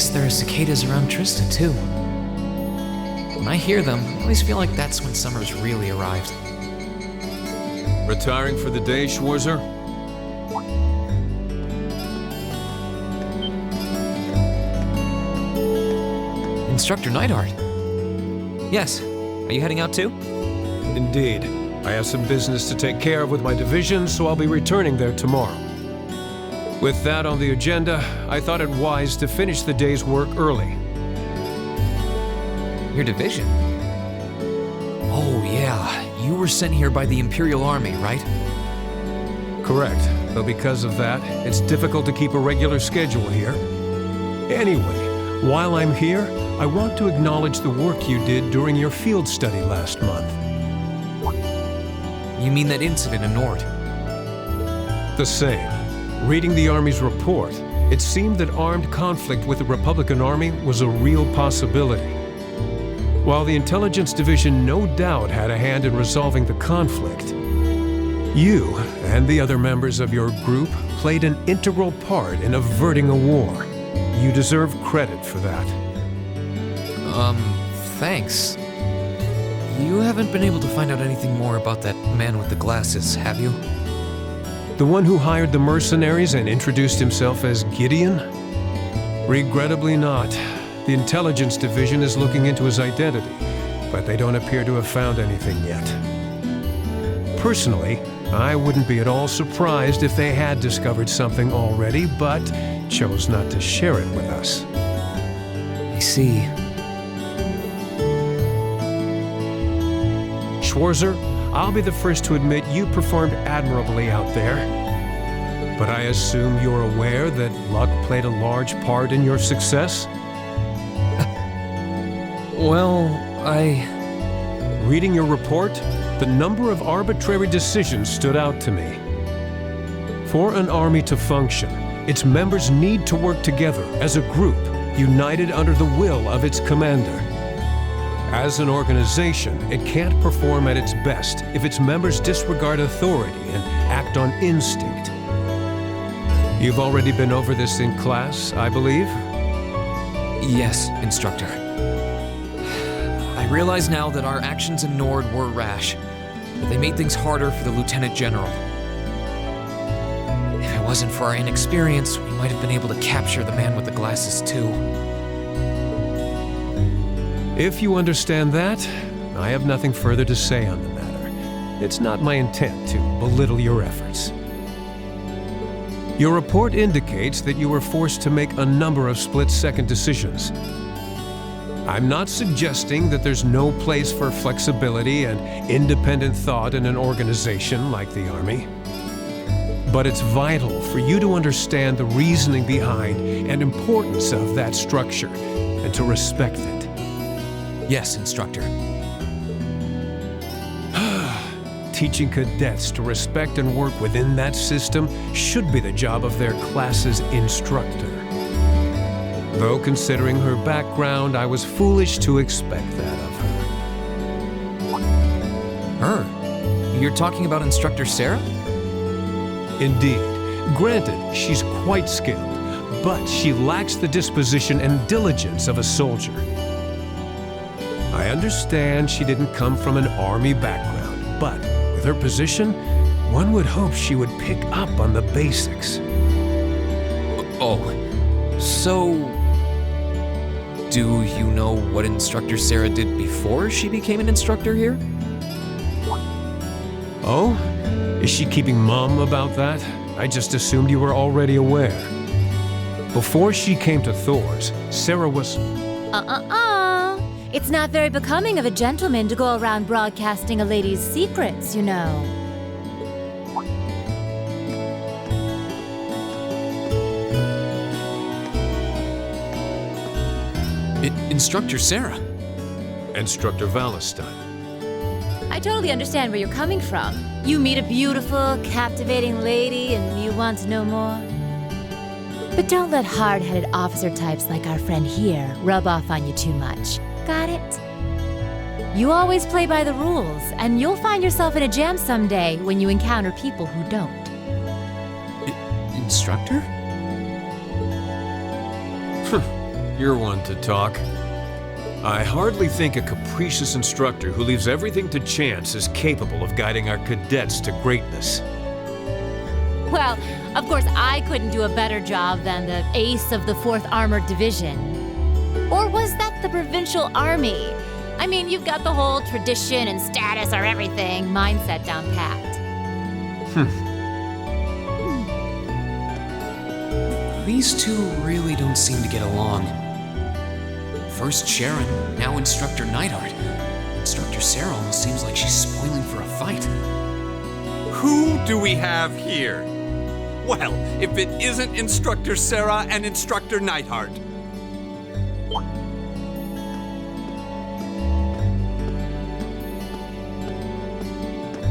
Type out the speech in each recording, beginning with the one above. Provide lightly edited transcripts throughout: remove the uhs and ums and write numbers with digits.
guess there are cicadas around Trista, too. When I hear them, I always feel like that's when summer's really arrived. Retiring for the day, Schwarzer? Instructor Neidhart. Yes. Are you heading out too? Indeed. I have some business to take care of with my division, so I'll be returning there tomorrow. With that on the agenda, I thought it wise to finish the day's work early. Your division? Oh yeah, you were sent here by the Imperial Army, right? Correct, though because of that, it's difficult to keep a regular schedule here. Anyway, while I'm here, I want to acknowledge the work you did during your field study last month. You mean that incident in Nord? The same. Reading the Army's report, it seemed that armed conflict with the Republican Army was a real possibility. While the Intelligence Division no doubt had a hand in resolving the conflict, you and the other members of your group played an integral part in averting a war. You deserve credit for that. Thanks. You haven't been able to find out anything more about that man with the glasses, have you? The one who hired the mercenaries and introduced himself as Gideon? Regrettably not. The Intelligence Division is looking into his identity, but they don't appear to have found anything yet. Personally, I wouldn't be at all surprised if they had discovered something already, but chose not to share it with us. I see. Schwarzer, I'll be the first to admit you performed admirably out there. But I assume you're aware that luck played a large part in your success? Well, Reading your report, the number of arbitrary decisions stood out to me. For an army to function, its members need to work together as a group, united under the will of its commander. As an organization, it can't perform at its best if its members disregard authority and act on instinct. You've already been over this in class, I believe? yes, Instructor. I realize now that our actions in Nord were rash, but they made things harder for the Lieutenant General. If it wasn't for our inexperience, we might have been able to capture the man with the glasses too. If you understand that, I have nothing further to say on the matter. It's not my intent to belittle your efforts. Your report indicates that you were forced to make a number of split-second decisions. I'm not suggesting that there's no place for flexibility and independent thought in an organization like the Army. But it's vital for you to understand the reasoning behind and importance of that structure, and to respect it. Yes, Instructor. Teaching cadets to respect and work within that system should be the job of their class's instructor. Though considering her background, I was foolish to expect that of her. Her? You're talking about Instructor Sarah? Indeed. Granted, she's quite skilled, but she lacks the disposition and diligence of a soldier. I understand she didn't come from an Army background, but with her position, one would hope she would pick up on the basics. Oh, so... do you know what Instructor Sarah did before she became an instructor here? Oh? Is she keeping mum about that? I just assumed you were already aware. Before she came to Thor's, Sarah was... It's not very becoming of a gentleman to go around broadcasting a lady's secrets, you know. Instructor Sarah. Instructor Valentine. I totally understand where you're coming from. You meet a beautiful, captivating lady and you want to know more. But don't let hard-headed officer types like our friend here rub off on you too much. Got it? You always play by the rules, and you'll find yourself in a jam someday when you encounter people who don't. Instructor? You're one to talk. I hardly think a capricious instructor who leaves everything to chance is capable of guiding our cadets to greatness. Well, of course, I couldn't do a better job than the ace of the 4th Armored Division. Or was that the Provincial Army? I mean, you've got the whole tradition and status are everything mindset down pat. These two really don't seem to get along. First Sharon, now Instructor Neidhart. Instructor Sarah almost seems like she's spoiling for a fight. Who do we have here? Well, if it isn't Instructor Sarah and Instructor Neidhart.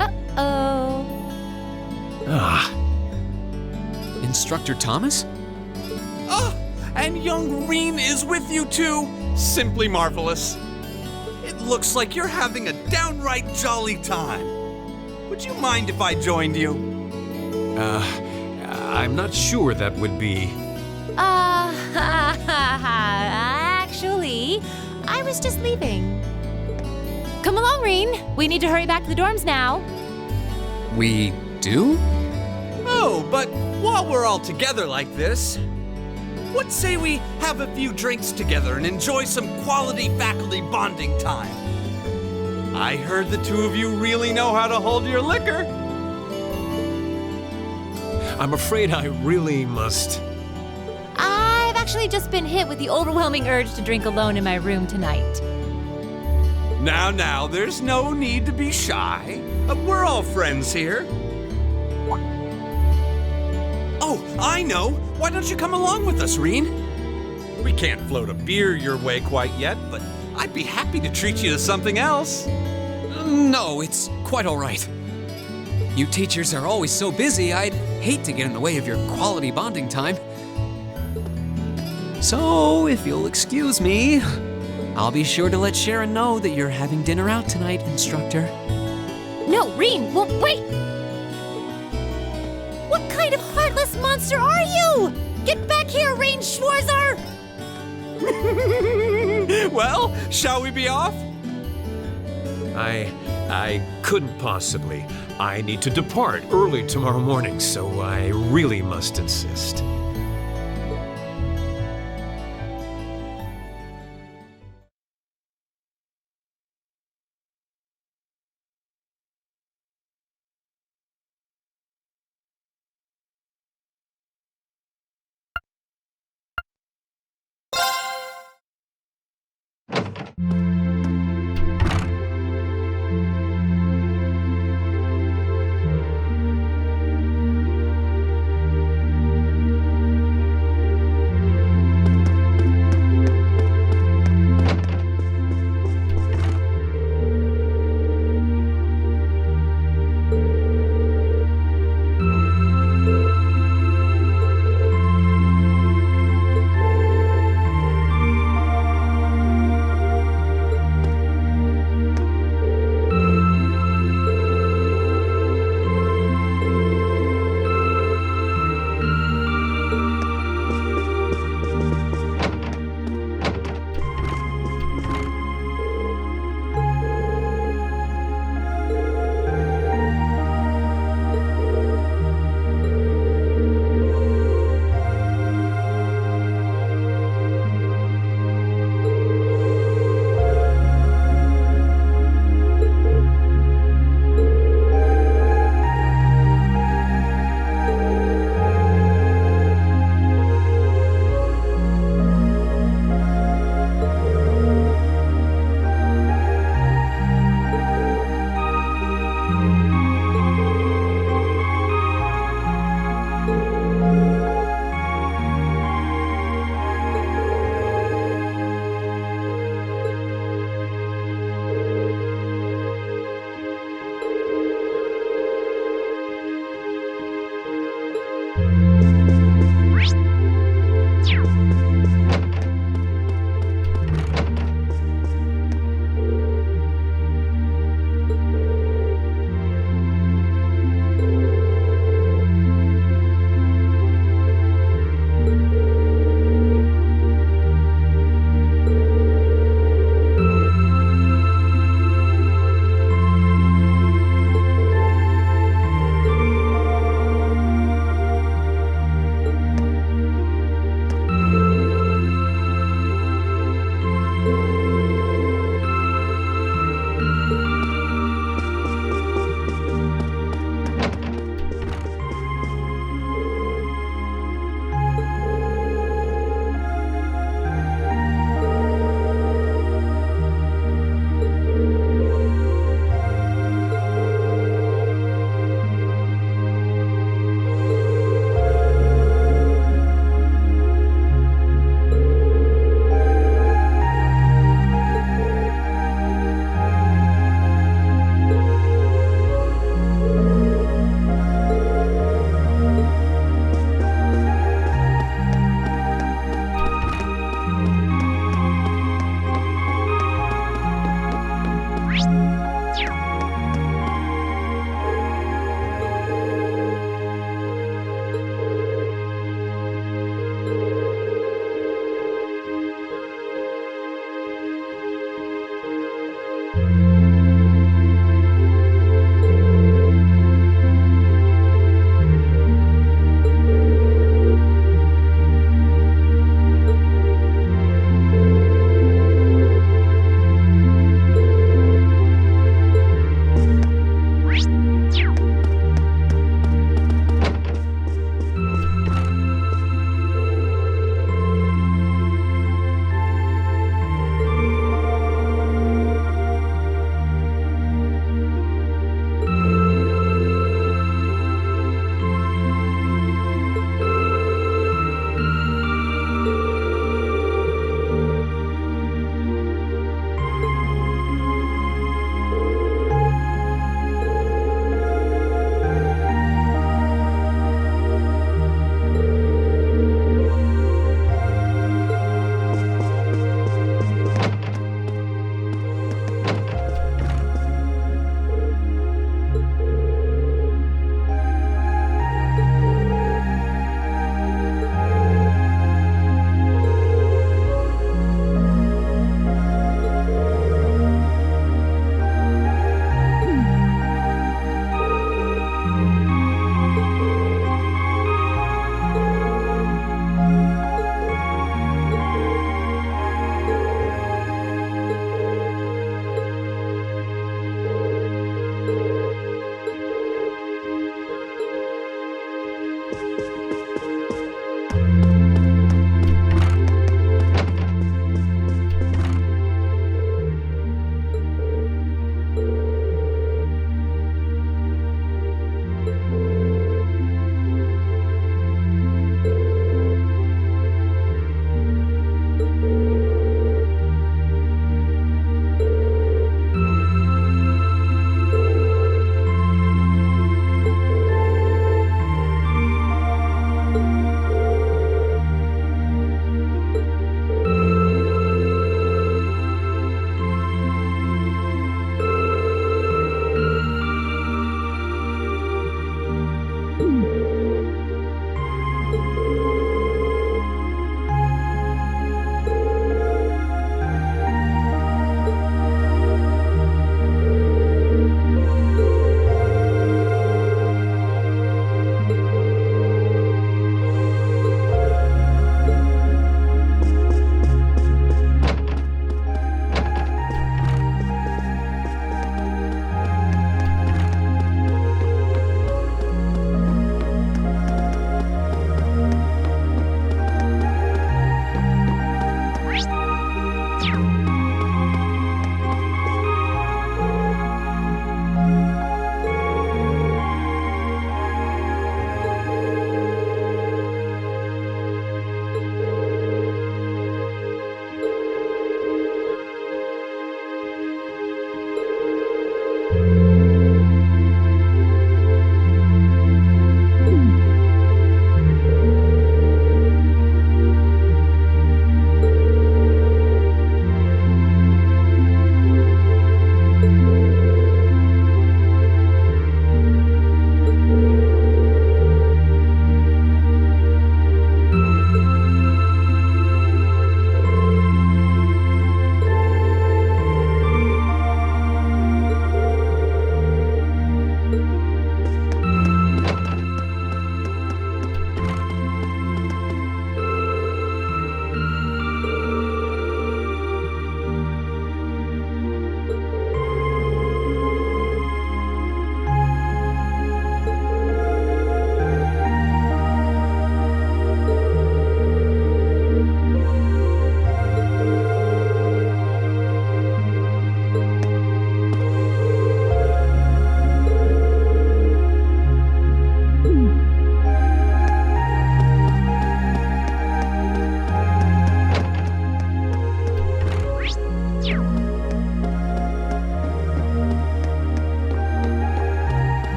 Uh-oh. Instructor Thomas? Oh, and young Reen is with you too. Simply marvelous. It looks like you're having a downright jolly time. Would you mind if I joined you? I'm not sure that would be... Actually, I was just leaving. Come along, Reen. We need to hurry back to the dorms now. We do? Oh, but while we're all together like this, what say we have a few drinks together and enjoy some quality faculty bonding time? I heard the two of you really know how to hold your liquor. I'm afraid I really must... I've actually just been hit with the overwhelming urge to drink alone in my room tonight. Now, there's no need to be shy. We're all friends here. Oh, I know. Why don't you come along with us, Reen? We can't float a beer your way quite yet, but I'd be happy to treat you to something else. No, it's quite all right. You teachers are always so busy, I'd hate to get in the way of your quality bonding time. So, if you'll excuse me, I'll be sure to let Sharon know that you're having dinner out tonight, Instructor. No, Reen, well, wait! What kind of heartless monster are you? Get back here, Reen Schwarzer! Well, shall we be off? I couldn't possibly. I need to depart early tomorrow morning, so I really must insist.